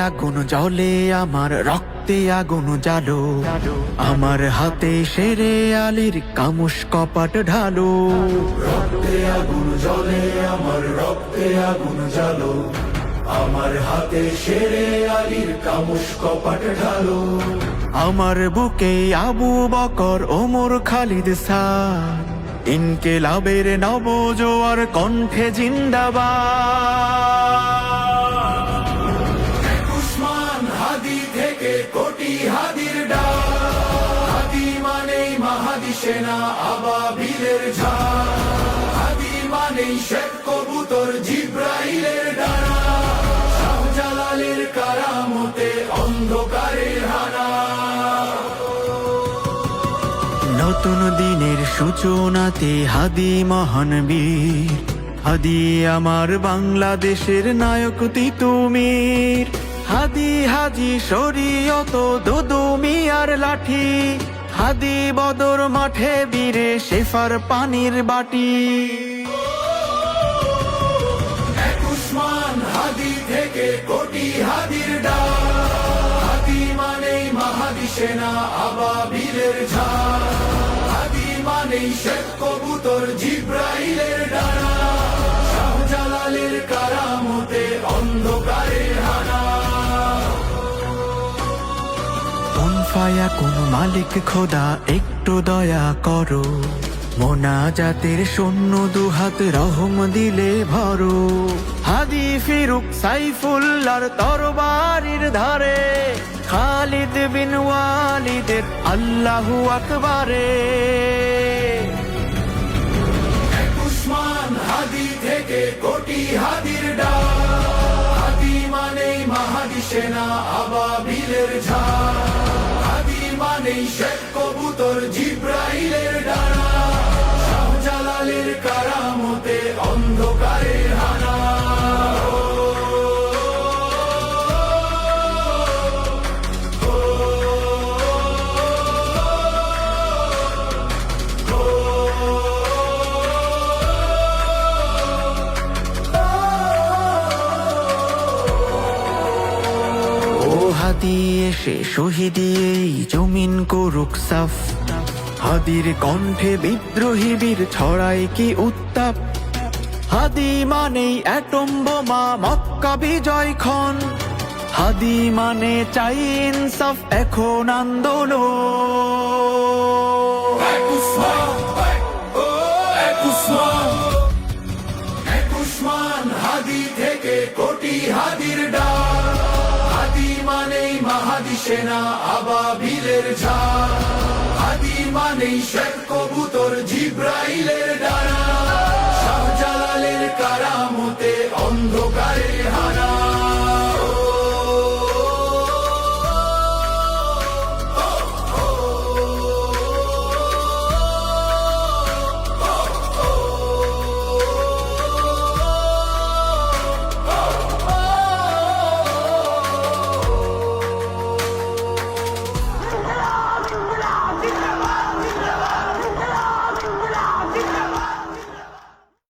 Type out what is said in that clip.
আগুন জ্বলে, আমার রক্তে আগুন জালো, আমার হাতে শেরে আলীর কামুস কপাট ঢালো। রক্তে আগুন জ্বলে, আমার রক্তে আগুন জ্বালো, আমার হাতে শেরে আলীর কামুস কপাট ঢালো। আমার বুকে আবু বকর, ওমর, খালিদ সাদ, ইনকিলাবের নবজোয়ার কণ্ঠে জিন্দাবাদ। উসমান হাদি থেকে কোটি হাদির ডাক, হাদি মানেই মাহাদি সেনা আবাবিলের ঝাঁক, হাদি মানেই শেখ কবুতর জিব্রাইলের ডানা, শাহজালালের কারামতে অন্ধকারের হানা। নতুন দিনের সূচনাতে হাদি মহান বীর, হাদি আমার বাংলাদেশের নায়ক তিতুমির, হাদি হাজি শরীয়ত দুদু মিয়ার লাঠি, হাদি বদর মাঠে বীরে শেফার পানির বাটি। উসমান হাদি থেকে কোটি হাদির ডাক, হাদি মানেই মাহাদি সেনা আবাবিলের ঝাঁক, হাদি মানেই শেখ কবুতর জিব্রাইলের ডানা, শাহজালালের কারামতে অন্ধকারের হানা। কোন ফায়া কোন মালিক খোদা একটু দয়া করো, মোনাজাতের শূন্য দুহাত রহম দিলে ভরো। হাদি ফিরুক সাইফুল্লাহর তরবারির ধারে, খালিদ বিন ওয়ালিদের আল্লাহু আকবারে। উসমান হাদি থেকে কোটি হাদির ডাক, হাদি মানেই মাহাদি সেনা আবাবিলের ঝাঁক, হাদি মানেই শেখ কবুতর জিব্রাইলের ডানা, শাহজালালের কারামতে অন্ধকারের হানা। ও হাদি এসে শহীদি এই জমিন করুক সাফ, হাদির কণ্ঠে বিদ্রোহী বীর ছড়ায় কি উত্তাপ। হাদি মানেই অ্যাটম বোমা মক্কা বিজয় ক্ষণ, হাদি মানে চাই ইনসাফ এখন আন্দোলন। উসমান হাদি থেকে কোটি হাদির ডাক, হাদি মানেই মাহাদি সেনা আবাবিলের ঝাঁক, হাদি মানেই শেখ কবুতর জিব্রাইলের ডানা,